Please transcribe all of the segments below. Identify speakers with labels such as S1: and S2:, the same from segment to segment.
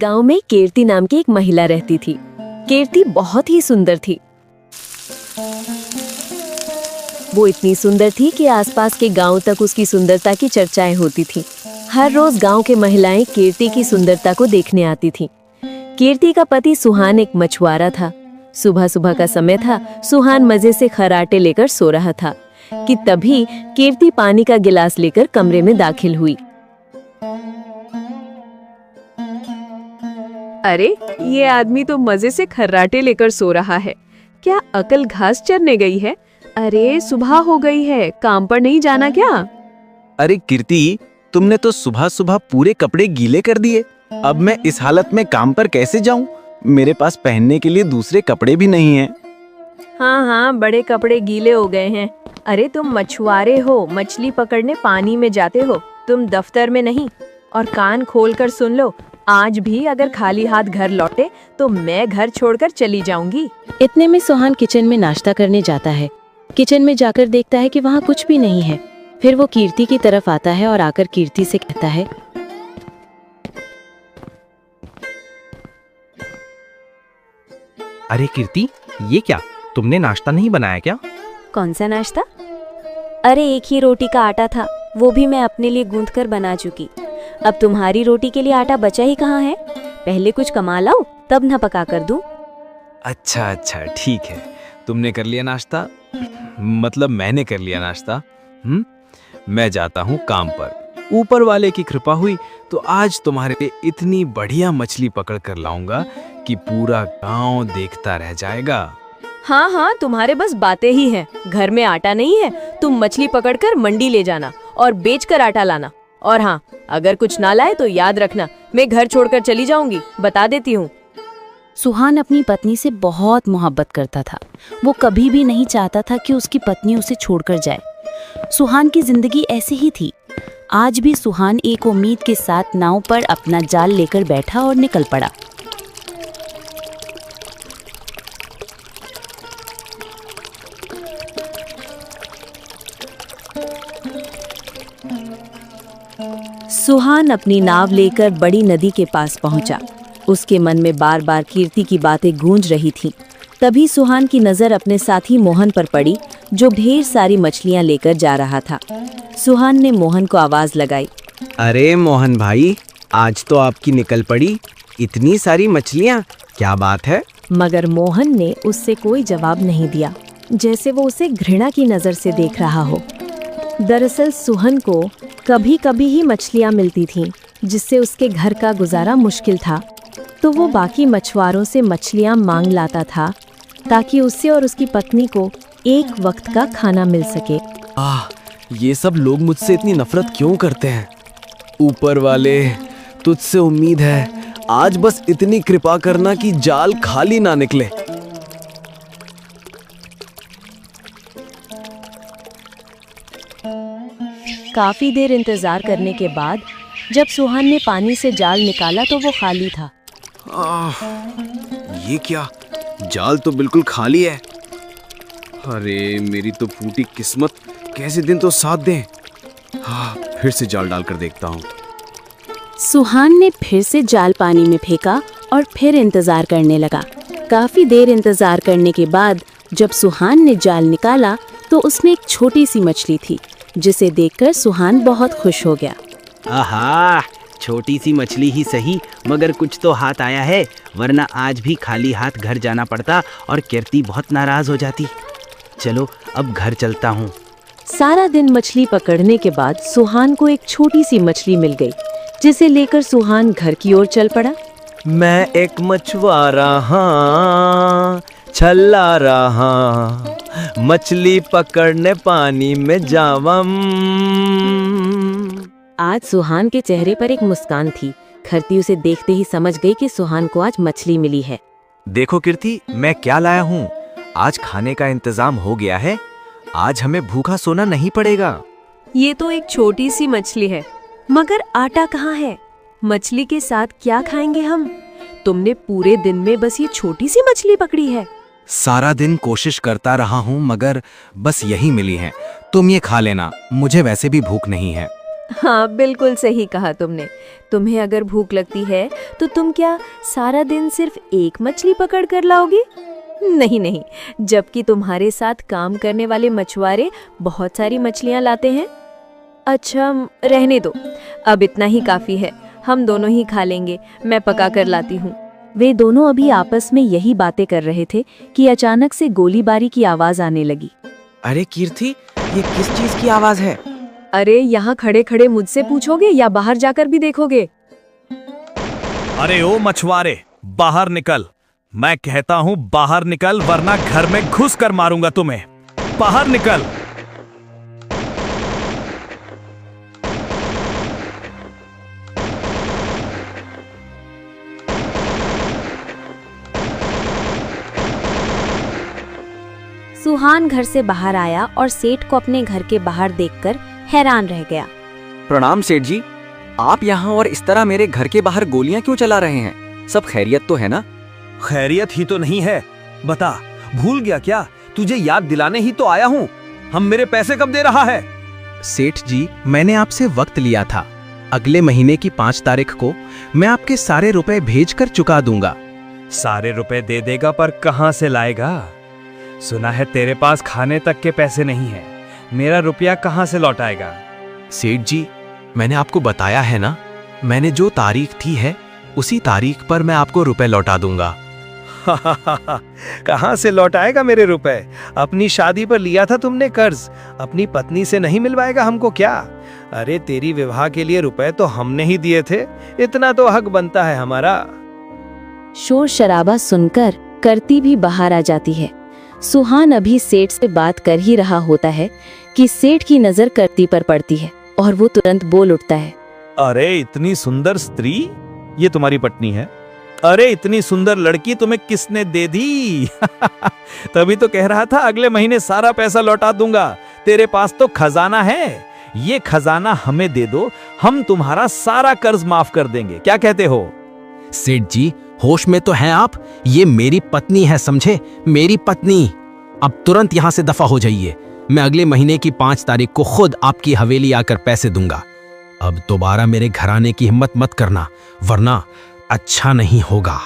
S1: गांव में कीर्ति नाम की एक महिला रहती थी। कीर्ति बहुत ही सुंदर थी। वो इतनी सुंदर थी कि आसपास के गांव तक उसकी सुंदरता की चर्चाएं होती थी। हर रोज गांव के महिलाएं कीर्ति की सुंदरता को देखने आती थीं। कीर्ति का पति सुहान एक मछुआरा था। सुबह सुबह का समय था। सुहान मजे से खर्राटे लेकर सो रहा था कि तभी कीर्ति पानी का गिलास लेकर कमरे में दाखिल हुई।
S2: अरे, ये आदमी तो मजे से खर्राटे लेकर सो रहा है। क्या अकल घास चरने गई है? अरे, सुबह हो गई है, काम पर नहीं जाना क्या?
S3: अरे कीर्ति, तुमने तो सुबह सुबह पूरे कपड़े गीले कर दिए। अब मैं इस हालत में काम पर कैसे जाऊं? मेरे पास पहनने के लिए दूसरे कपड़े भी नहीं हैं।
S2: हाँ, बड़े कपड़े गीले हो गए हैं। अरे, तुम मछुआरे हो, मछली पकड़ने पानी में जाते हो, तुम दफ्तर में नहीं। और कान खोल कर सुन लो, आज भी अगर खाली हाथ घर लौटे तो मैं घर छोड़कर चली जाऊंगी।
S1: इतने में सुहान किचन में नाश्ता करने जाता है। किचन में जाकर देखता है कि वहाँ कुछ भी नहीं है। फिर वो कीर्ति की तरफ आता है और आकर कीर्ति से कहता है,
S4: अरे कीर्ति, ये क्या, तुमने नाश्ता नहीं बनाया क्या?
S5: कौन सा नाश्ता? अरे, एक ही रोटी का आटा था, वो भी मैं अपने लिए गूंथ कर बना चुकी। अब तुम्हारी रोटी के लिए आटा बचा ही कहाँ है? पहले कुछ कमा लाओ, तब न पका कर दूं।
S3: अच्छा, ठीक है। तुमने कर लिया नाश्ता? मतलब मैंने कर लिया नाश्ता। मैं जाता हूँ काम पर। ऊपर वाले की कृपा हुई तो आज तुम्हारे लिए इतनी बढ़िया मछली पकड़ कर लाऊंगा कि पूरा गांव देखता रह जाएगा।
S2: हाँ, तुम्हारे बस बातें ही हैं। घर में आटा नहीं है, तुम मछली पकड़कर मंडी ले जाना और बेचकर आटा लाना। और हाँ, अगर कुछ ना लाए तो याद रखना, मैं घर छोड़कर चली जाऊंगी, बता देती हूँ।
S1: सुहान अपनी पत्नी से बहुत मोहब्बत करता था। वो कभी भी नहीं चाहता था कि उसकी पत्नी उसे छोड़कर जाए। सुहान की जिंदगी ऐसी ही थी। आज भी सुहान एक उम्मीद के साथ नाव पर अपना जाल लेकर बैठा और निकल पड़ा। सुहान अपनी नाव लेकर बड़ी नदी के पास पहुंचा। उसके मन में बार बार कीर्ति की बातें गूंज रही थीं। तभी सुहान की नजर अपने साथी मोहन पर पड़ी, जो ढेर सारी मछलियां लेकर जा रहा था। सुहान ने मोहन को आवाज लगाई,
S3: अरे मोहन भाई, आज तो आपकी निकल पड़ी, इतनी सारी मछलियां, क्या बात है?
S1: मगर मोहन ने उससे कोई जवाब नहीं दिया, जैसे वो उसे घृणा की नजर से देख रहा हो। दरअसल सुहान को कभी कभी ही मछलियां मिलती थीं, जिससे उसके घर का गुजारा मुश्किल था। तो वो बाकी मछुआरों से मछलियां मांग लाता था ताकि उससे और उसकी पत्नी को एक वक्त का खाना मिल सके।
S3: ये सब लोग मुझसे इतनी नफरत क्यों करते हैं? ऊपर वाले, तुझसे उम्मीद है, आज बस इतनी कृपा करना कि जाल खाली ना निकले।
S1: काफी देर इंतजार करने के बाद जब सुहान ने पानी से जाल निकाला तो वो खाली था।
S3: ये क्या, जाल तो बिल्कुल खाली है। अरे मेरी तो फूटी किस्मत, कैसे दिन तो साथ दें। फिर से जाल डालकर देखता हूँ।
S1: सुहान ने फिर से जाल पानी में फेंका और फिर इंतजार करने लगा। काफी देर इंतजार करने के बाद जब सुहान ने जाल निकाला तो उसमें एक छोटी सी मछली थी, जिसे देखकर सुहान बहुत खुश हो गया।
S6: आहा, छोटी सी मछली ही सही, मगर कुछ तो हाथ आया है, वरना आज भी खाली हाथ घर जाना पड़ता और कीर्ति बहुत नाराज हो जाती। चलो अब घर चलता हूँ।
S1: सारा दिन मछली पकड़ने के बाद सुहान को एक छोटी सी मछली मिल गई, जिसे लेकर सुहान घर की ओर चल पड़ा।
S3: मैं एक मछुआरा हाँ, छल्ला रहा, मछली पकड़ने पानी में जावम।
S1: आज सुहान के चेहरे पर एक मुस्कान थी। खरती उसे देखते ही समझ गई कि सुहान को आज मछली मिली है।
S4: देखो कीर्ति, मैं क्या लाया हूँ। आज खाने का इंतजाम हो गया है। आज हमें भूखा सोना नहीं पड़ेगा।
S2: ये तो एक छोटी सी मछली है, मगर आटा कहाँ है? मछली के साथ क्या खाएंगे हम? तुमने पूरे दिन में बस ये छोटी सी मछली पकड़ी है।
S4: सारा दिन कोशिश करता रहा हूँ, मगर बस यही मिली है। तुम ये खा लेना, मुझे वैसे भी भूख नहीं है।
S2: हाँ, बिल्कुल सही कहा तुमने। तुम्हें अगर भूख लगती है तो तुम क्या सारा दिन सिर्फ एक मछली पकड़ कर लाओगी? नहीं नहीं, जबकि तुम्हारे साथ काम करने वाले मछुआरे बहुत सारी मछलियाँ लाते हैं। अच्छा, रहने दो, अब इतना ही काफी है, हम दोनों ही खा लेंगे, मैं पका कर लाती हूँ।
S1: वे दोनों अभी आपस में यही बातें कर रहे थे कि अचानक से गोलीबारी की आवाज आने लगी।
S4: अरे कीर्ति, ये किस चीज की आवाज है?
S2: अरे यहाँ खड़े खड़े मुझसे पूछोगे या बाहर जाकर भी देखोगे?
S7: अरे ओ मछुआरे, बाहर निकल। मैं कहता हूँ बाहर निकल, वरना घर में घुस कर मारूंगा तुम्हें। बाहर निकल।
S5: सुहान घर से बाहर आया और सेठ को अपने घर के बाहर देखकर हैरान रह गया।
S4: प्रणाम सेठ जी, आप यहाँ और इस तरह मेरे घर के बाहर गोलियां क्यों चला रहे हैं? सब खैरियत तो है ना?
S7: खैरियत ही तो नहीं है। बता, भूल गया क्या? तुझे याद दिलाने ही तो आया हूँ। हम मेरे पैसे कब दे रहा है?
S8: सेठ जी, मैंने आपसे वक्त लिया था। अगले महीने की 5 तारीख को मैं आपके सारे रुपए भेजकर चुका दूंगा।
S7: सारे रुपए दे देगा, पर कहाँ से लाएगा? सुना है तेरे पास खाने तक के पैसे नहीं है। मेरा रुपया कहाँ से लौटाएगा?
S8: सेठ जी, मैंने आपको बताया है ना, मैंने जो तारीख थी है उसी तारीख पर मैं आपको रुपए लौटा दूंगा।
S7: कहाँ से लौटाएगा मेरे रुपए? अपनी शादी पर लिया था तुमने कर्ज, अपनी पत्नी से नहीं मिलवाएगा हमको क्या? अरे तेरी विवाह के लिए रुपए तो हमने ही दिए थे, इतना तो हक बनता है हमारा।
S1: शोर शराबा सुनकर करती भी बाहर आ जाती है। सुहान अभी सेठ से बात कर ही रहा होता है कि सेठ की नजर करती पर पड़ती है और वो तुरंत बोल उठता है।
S7: अरे इतनी सुंदर स्त्री, ये तुम्हारी पत्नी है? अरे इतनी सुंदर लड़की तुम्हें किसने दे दी? तभी तो कह रहा था अगले महीने सारा पैसा लौटा दूंगा। तेरे पास तो खजाना है, ये खजाना हमें दे दो, हम तुम्हारा सारा कर्ज माफ कर देंगे। क्या कहते हो?
S8: सेठ जी, होश में तो हैं आप? ये मेरी पत्नी है, समझे? मेरी पत्नी। अब तुरंत यहाँ से दफा हो जाइए। मैं अगले महीने की 5 तारीख को खुद आपकी हवेली आकर पैसे दूंगा। अब दोबारा मेरे घर आने की हिम्मत मत करना, वरना अच्छा नहीं होगा।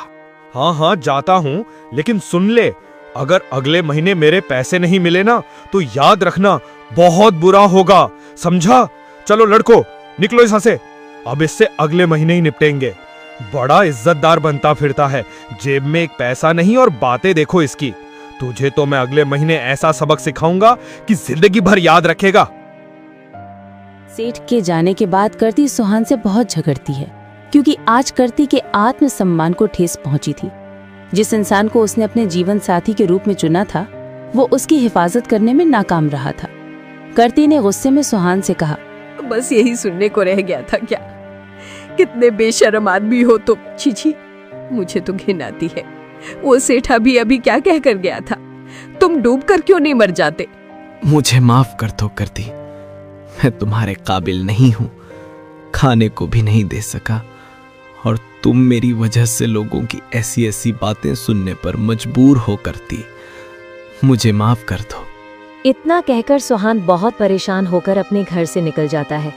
S7: हाँ हाँ, जाता हूँ, लेकिन सुन ले, अगर अगले महीने मेरे पैसे नहीं मिले ना तो याद रखना बहुत बुरा होगा, समझा? चलो लड़को, निकलो यहाँ से, अब इससे अगले महीने ही निपटेंगे। बड़ा इज्जतदार बनता फिरता है, जेब में एक पैसा नहीं और बातें देखो इसकी। तुझे तो मैं अगले महीने ऐसा सबक सिखाऊंगा कि जिंदगी भर याद रखेगा।
S1: सेठ के जाने के बाद करती सुहान से बहुत झगड़ती है, क्योंकि आज करती के आत्मसम्मान को ठेस पहुंची थी। जिस इंसान को उसने अपने जीवन साथी के रूप में चुना था, वो उसकी हिफाजत करने में नाकाम रहा था। करती ने गुस्से में सुहान से कहा,
S2: बस यही सुनने को रह गया था क्या? कितने बेशर्म आदमी हो तुम। छी छी, मुझे तो घिन आती है। वो सेठ अभी क्या कह कर गया था? तुम डूब कर क्यों नहीं मर जाते?
S8: मुझे माफ कर दो करती, मैं तुम्हारे काबिल नहीं हूं, खाने को भी नहीं दे सका, और तुम मेरी वजह से लोगों की ऐसी ऐसी बातें सुनने पर मजबूर हो करती। मुझे माफ कर दो।
S1: इतना कहकर सुहान बहुत परेशान होकर अपने घर से निकल जाता है।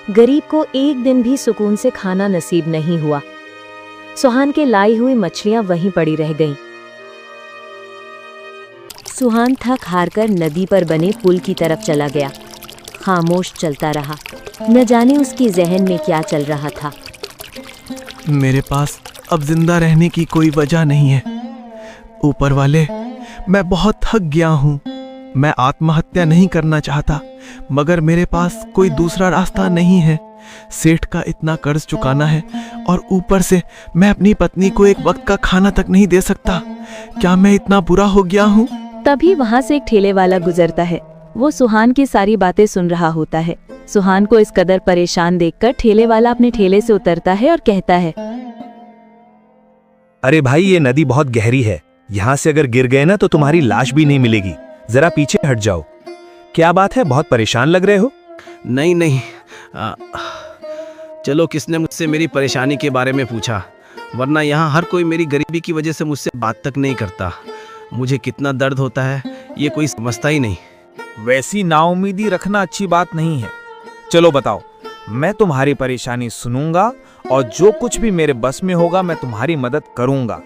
S1: गरीब को एक दिन भी सुकून से खाना नसीब नहीं हुआ। सुहान के लाई हुई मछलियां वहीं पड़ी रह गईं। सुहान थक हारकर नदी पर बने पुल की तरफ चला गया। खामोश चलता रहा, न जाने उसकी जहन में क्या चल रहा था।
S8: मेरे पास अब जिंदा रहने की कोई वजह नहीं है। ऊपर वाले, मैं बहुत थक गया हूँ। मैं आत्महत्या नहीं करना चाहता, मगर मेरे पास कोई दूसरा रास्ता नहीं है। सेठ का इतना कर्ज चुकाना है और ऊपर से मैं अपनी पत्नी को एक वक्त का खाना तक नहीं दे सकता। क्या मैं इतना बुरा हो गया हूँ?
S1: तभी वहां से एक ठेले वाला गुजरता है। वो सुहान की सारी बातें सुन रहा होता है। सुहान को इस कदर परेशान देखकर ठेले वाला अपने ठेले से उतरता है और कहता है,
S7: अरे भाई, ये नदी बहुत गहरी है, यहाँ से अगर गिर गए ना तो तुम्हारी लाश भी नहीं मिलेगी। जरा पीछे हट जाओ। क्या बात है, बहुत परेशान लग रहे हो?
S8: नहीं नहीं, चलो, किसने मुझसे मेरी परेशानी के बारे में पूछा? वरना यहाँ हर कोई मेरी गरीबी की वजह से मुझसे बात तक नहीं करता। मुझे कितना दर्द होता है ये कोई समझता ही नहीं।
S7: वैसी नाउमीदी रखना अच्छी बात नहीं है। चलो बताओ,
S4: मैं तुम्हारी परेशानी सुनूंगा और जो कुछ भी मेरे बस में होगा मैं तुम्हारी मदद करूंगा।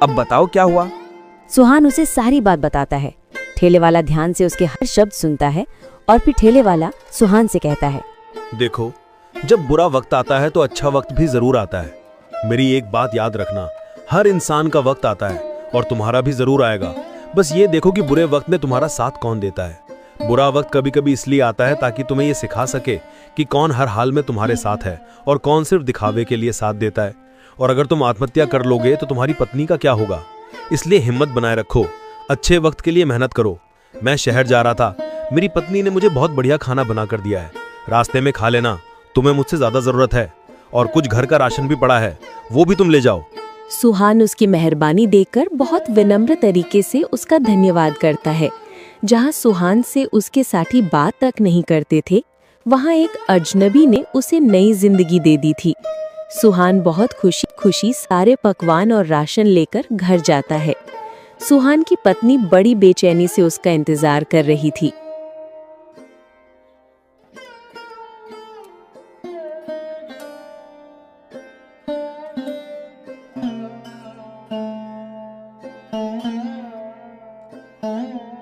S4: अब बताओ क्या हुआ?
S5: सुहान उसे सारी बात बताता है। ठेले वाला ध्यान से उसके हर शब्द सुनता है और फिर ठेले वाला सुहान से कहता है,
S9: देखो, जब बुरा वक्त आता है तो अच्छा वक्त भी जरूर आता है। मेरी एक बात याद रखना, हर इंसान का वक्त आता है और तुम्हारा भी जरूर आएगा। बस ये देखो कि बुरे वक्त में तुम्हारा साथ कौन देता है। बुरा वक्त कभी कभी इसलिए आता है ताकि तुम्हें ये सिखा सके कि कौन हर हाल में तुम्हारे साथ है और कौन सिर्फ दिखावे के लिए साथ देता है। और अगर तुम आत्महत्या कर लोगे तो तुम्हारी पत्नी का क्या होगा? इसलिए हिम्मत बनाए रखो, अच्छे वक्त के लिए मेहनत करो। मैं शहर जा रहा था, मेरी पत्नी ने मुझे बहुत बढ़िया खाना बना कर दिया है, रास्ते में खा लेना, तुम्हें मुझसे ज्यादा जरूरत है। और कुछ घर का राशन भी पड़ा है, वो भी तुम ले जाओ।
S1: सुहान उसकी मेहरबानी देखकर बहुत विनम्र तरीके से उसका धन्यवाद करता है। जहाँ सुहान से उसके साथी बात तक नहीं करते थे, वहाँ एक अजनबी ने उसे नई जिंदगी दे दी थी। सुहान बहुत खुशी खुशी सारे पकवान और राशन लेकर घर जाता है। सुहान की पत्नी बड़ी बेचैनी से उसका इंतजार कर रही थी।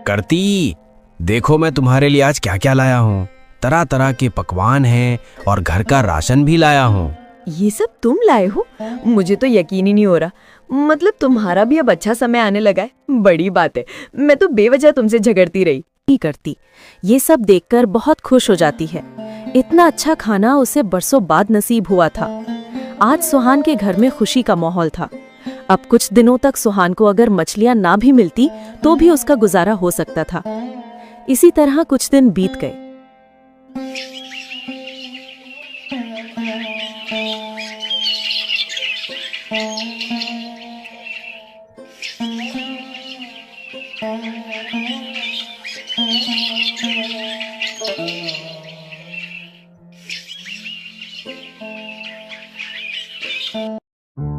S6: करती, देखो मैं तुम्हारे लिए आज क्या क्या लाया हूँ। तरह तरह के पकवान हैं और घर का राशन भी लाया हूँ।
S2: ये सब तुम लाए हो? मुझे तो यकीन ही नहीं हो रहा। मतलब तुम्हारा भी अब अच्छा समय आने लगा है। बड़ी बात है, मैं तो बेवजह तुमसे झगड़ती रही।
S1: नहीं करती, ये सब देखकर बहुत खुश हो जाती है। इतना अच्छा खाना उसे बरसों बाद नसीब हुआ था। आज सुहान के घर में खुशी का माहौल था। अब कुछ दिनों तक सुहान को अगर मछलियां ना भी मिलती तो भी उसका गुजारा हो सकता था। इसी तरह कुछ दिन बीत गए।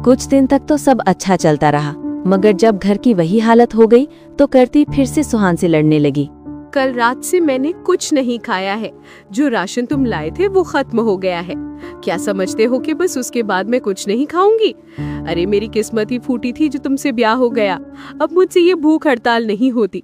S1: कुछ दिन तक तो सब अच्छा चलता रहा, मगर जब घर की वही हालत हो गई तो करती फिर से सुहान से लड़ने लगी।
S2: कल रात से मैंने कुछ नहीं खाया है। जो राशन तुम लाए थे वो खत्म हो गया है। क्या समझते हो कि बस उसके बाद मैं कुछ नहीं खाऊंगी? अरे मेरी किस्मत ही फूटी थी जो तुमसे ब्याह हो गया। अब मुझसे ये भूख हड़ताल नहीं होती।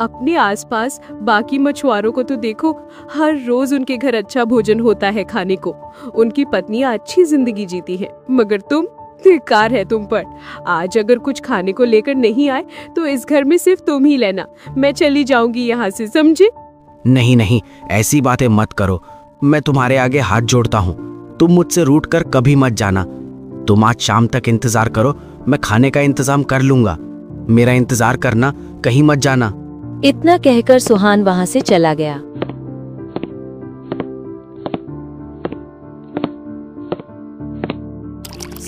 S2: अपने आसपास बाकी मछुआरों को तो देखो, हर रोज उनके घर अच्छा भोजन होता है खाने को। उनकी पत्नियां अच्छी जिंदगी जीती है, मगर तुम, धिक्कार है तुम पर। आज अगर कुछ खाने को लेकर नहीं आए तो इस घर में सिर्फ तुम ही लेना। मैं चली जाऊंगी यहाँ से, समझे?
S6: नहीं नहीं, ऐसी बातें मत करो। मैं तुम्हारे आगे हाथ जोड़ता हूँ, तुम मुझसे रूठ कर कभी मत जाना। तुम आज शाम तक इंतजार करो, मैं खाने का इंतजाम कर लूंगा। मेरा इंतजार करना, कहीं मत जाना।
S1: इतना कहकर सुहान वहां से चला गया।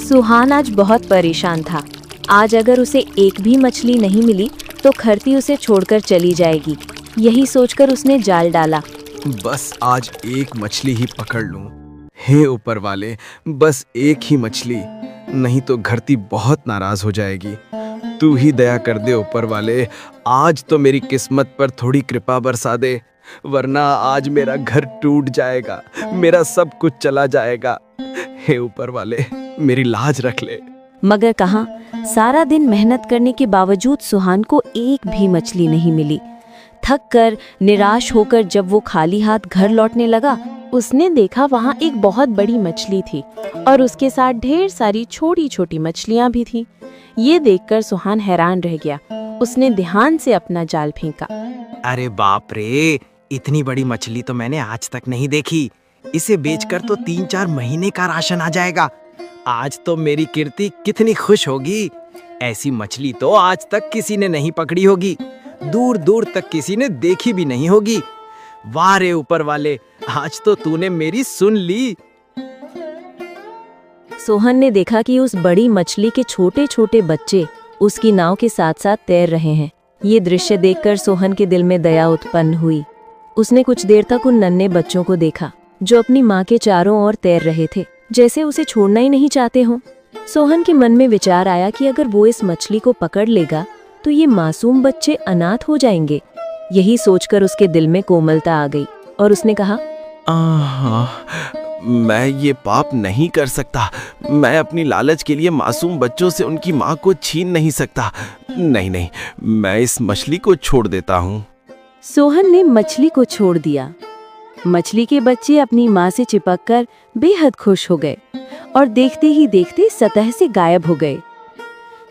S1: सुहान आज बहुत परेशान था। आज अगर उसे एक भी मछली नहीं मिली तो खरती उसे छोड़कर चली जाएगी। यही सोचकर उसने जाल डाला।
S8: बस आज एक मछली ही पकड़ लूं। हे ऊपर वाले, बस एक ही मछली, नहीं तो घरती बहुत नाराज हो जाएगी। तू ही दया कर दे ऊपर वाले, आज तो मेरी किस्मत पर थोड़ी कृपा बरसा दे, वरना आज मेरा घर टूट जाएगा, मेरा सब कुछ चला जाएगा। हे ऊपर वाले, मेरी लाज रख ले।
S1: मगर कहाँ, सारा दिन मेहनत करने के बावजूद सुहान को एक भी मछली नहीं मिली। थक कर, निराश होकर जब वो खाली हाथ घर लौटने लगा, उसने देखा वहाँ एक बहुत बड़ी मछली थी और उसके साथ ढेर सारी छोटी छोटी मछलियाँ भी थी। ये देखकर सुहान हैरान रह गया। उसने ध्यान से अपना जाल फेंका।
S6: अरे बाप रे, इतनी बड़ी मछली तो मैंने आज तक नहीं देखी। इसे बेचकर तो 3-4 महीने का राशन आ जाएगा। आज तो मेरी कीर्ति कितनी खुश होगी। ऐसी मछली तो आज तक किसी ने नहीं पकड़ी होगी, दूर दूर तक किसी ने देखी भी नहीं होगी। वाह रे ऊपर वाले, आज तो तूने मेरी सुन ली।
S1: सोहन ने देखा कि उस बड़ी मछली के छोटे छोटे बच्चे उसकी नाव के साथ साथ तैर रहे हैं। ये दृश्य देखकर सोहन के दिल में दया उत्पन्न हुई। उसने कुछ देर तक उन नन्हे बच्चों को देखा जो अपनी माँ के चारों ओर तैर रहे थे, जैसे उसे छोड़ना ही नहीं चाहते हों। सोहन के मन में विचार आया कि अगर वो इस मछली को पकड़ लेगा तो ये मासूम बच्चे अनाथ हो जाएंगे। यही सोचकर उसके दिल में कोमलता आ गई और उसने कहा,
S8: मैं ये पाप नहीं कर सकता। मैं अपनी लालच के लिए मासूम बच्चों से उनकी माँ को छीन नहीं सकता। नहीं नहीं, मैं इस मछली को छोड़ देता हूँ।
S1: सोहन ने मछली को छोड़ दिया। मछली के बच्चे अपनी माँ से चिपककर बेहद खुश हो गए और देखते ही देखते सतह से गायब हो गए।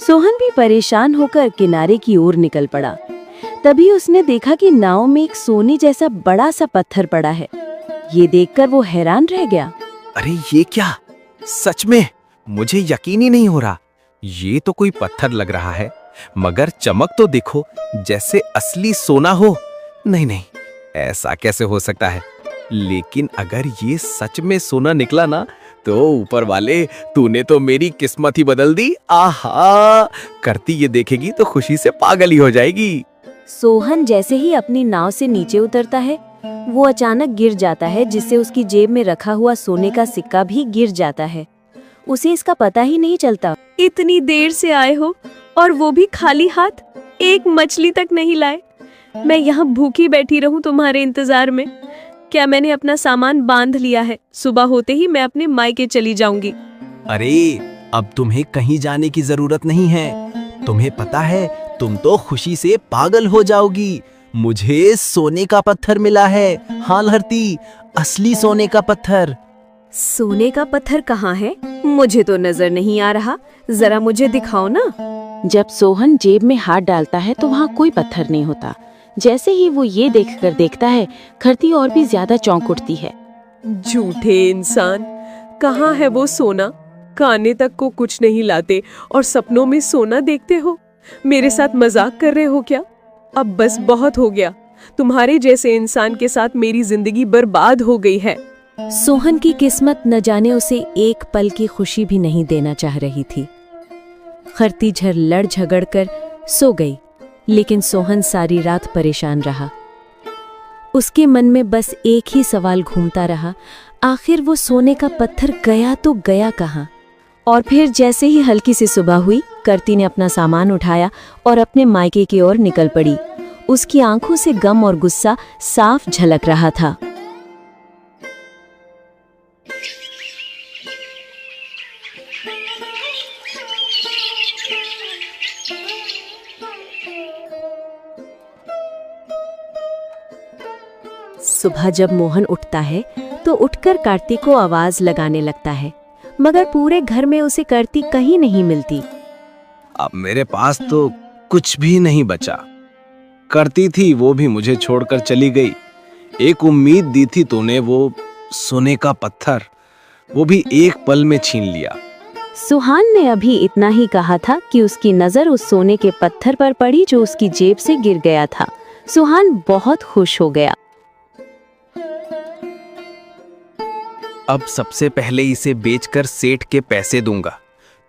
S1: सोहन भी परेशान होकर किनारे की ओर निकल पड़ा। तभी उसने देखा कि नाव में एक सोने जैसा बड़ा सा पत्थर पड़ा है। ये देखकर वो हैरान रह गया।
S4: अरे ये क्या? सच में मुझे यकीन ही नहीं हो रहा। ये तो कोई पत्थर लग रहा है, मगर चमक तो देखो जैसे असली सोना हो। नहीं नहीं, ऐसा कैसे हो सकता है? लेकिन अगर ये सच में सोना निकला ना, तो ऊपर वाले तूने तो मेरी किस्मत ही बदल दी। आहा, करती ये देखेगी तो खुशी से पागल ही हो जाएगी।
S1: सोहन जैसे ही अपनी नाव से नीचे उतरता है, वो अचानक गिर जाता है, जिससे उसकी जेब में रखा हुआ सोने का सिक्का भी गिर जाता है। उसे इसका पता ही नहीं चलता।
S2: इतनी देर से आए हो और वो भी खाली हाथ, एक मछली तक नहीं लाए। मैं यहाँ भूखी बैठी रहूं तुम्हारे इंतजार में? क्या मैंने अपना सामान बांध लिया है? सुबह होते ही मैं अपने मायके चली जाऊंगी।
S4: अरे अब तुम्हें कहीं जाने की जरूरत नहीं है। तुम्हें पता है, तुम तो खुशी से पागल हो जाओगी। मुझे सोने का पत्थर मिला है। हाँ लहरती, असली सोने का पत्थर।
S2: सोने का पत्थर कहाँ है? मुझे तो नजर नहीं आ रहा, जरा मुझे दिखाओ ना।
S1: जब सोहन जेब में हाथ डालता है तो वहाँ कोई पत्थर नहीं होता। जैसे ही वो ये देखकर देखता है, खरती और भी ज्यादा चौंक उठती है।
S2: झूठे इंसान, कहाँ है वो सोना? खाने तक को कुछ नहीं लाते और सपनों में सोना देखते हो। मेरे साथ मजाक कर रहे हो क्या? अब बस बहुत हो गया। तुम्हारे जैसे इंसान के साथ मेरी जिंदगी बर्बाद हो गई है।
S1: सोहन की किस्मत न जाने उसे एक पल की खुशी भी नहीं देना चाह रही थी। खरती लड़ झगड़ कर सो गई, लेकिन सोहन सारी रात परेशान रहा। उसके मन में बस एक ही सवाल घूमता रहा, आखिर वो सोने का पत्थर गया तो गया कहाँ? और फिर जैसे ही हल्की सी सुबह हुई, करती ने अपना सामान उठाया और अपने मायके की ओर निकल पड़ी। उसकी आंखों से गम और गुस्सा साफ झलक रहा था। सुबह जब मोहन उठता है तो उठकर कार्तिक को आवाज लगाने लगता है, मगर पूरे घर में उसे कार्तिक कहीं नहीं मिलती।
S3: अब मेरे पास तो कुछ भी नहीं बचा। करती थी वो भी मुझे छोड़कर चली गई। एक उम्मीद दी थी तूने, वो सोने का पत्थर, वो भी एक पल में छीन लिया।
S1: सुहान ने अभी इतना ही कहा था कि उसकी नजर उस सोने के पत्थर पर पड़ी जो उसकी जेब से गिर गया था। सुहान बहुत खुश हो गया।
S4: अब सबसे पहले इसे बेचकर सेठ के पैसे दूंगा,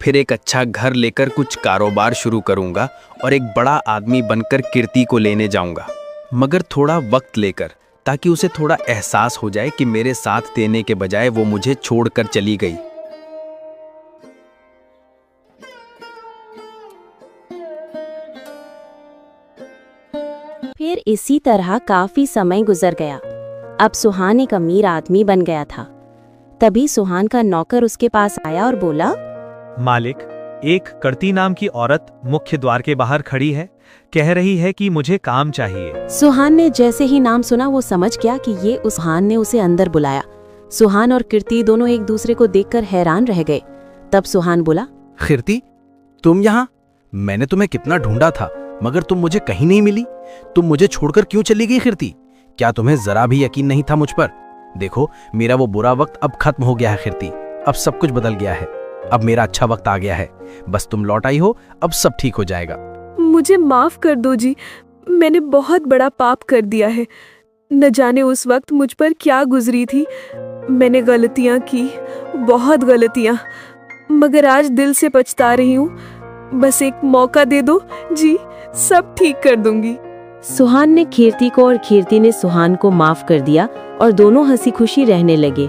S4: फिर एक अच्छा घर लेकर कुछ कारोबार शुरू करूंगा और एक बड़ा आदमी बनकर कीर्ति को लेने जाऊंगा, मगर थोड़ा वक्त लेकर, ताकि उसे थोड़ा एहसास हो जाए कि मेरे साथ देने के बजाय वो मुझे छोड़कर चली गई।
S1: फिर इसी तरह काफी समय गुजर गया। अब सुहान एक अमीर आदमी बन गया था। तभी सुहान का नौकर उसके पास आया और बोला,
S7: मालिक, एक करती नाम की औरत मुख्य द्वार के बाहर खड़ी है, कह रही है कि मुझे काम चाहिए।
S1: सुहान ने जैसे ही नाम सुना वो समझ गया कि ये सुहान ने उसे अंदर बुलाया। सुहान और कीर्ति दोनों एक दूसरे को देखकर हैरान रह गए। तब सुहान बोला,
S4: कीर्ति, तुम यहाँ? मैंने तुम्हें कितना ढूंढा था, मगर तुम मुझे कहीं नहीं मिली। तुम मुझे छोड़कर क्यों चली गई कीर्ति? क्या तुम्हें जरा भी यकीन नहीं था मुझ पर? देखो, मेरा वो बुरा वक्त अब खत्म हो गया है कीर्ति। अब सब कुछ बदल गया है। अब मेरा अच्छा वक्त आ गया है। बस तुम लौट आई हो, अब सब ठीक हो जाएगा।
S2: मुझे माफ कर दो जी, मैंने बहुत बड़ा पाप कर दिया है। न जाने उस वक्त मुझ पर क्या गुजरी थी। मैंने गलतियां की, बहुत गलतियां, मगर आज दिल से पछता रही हूँ। बस एक मौका दे दो जी, सब ठीक कर दूंगी।
S1: सुहान ने कीर्ति को और कीर्ति ने सुहान को माफ कर दिया और दोनों हंसी खुशी रहने लगे।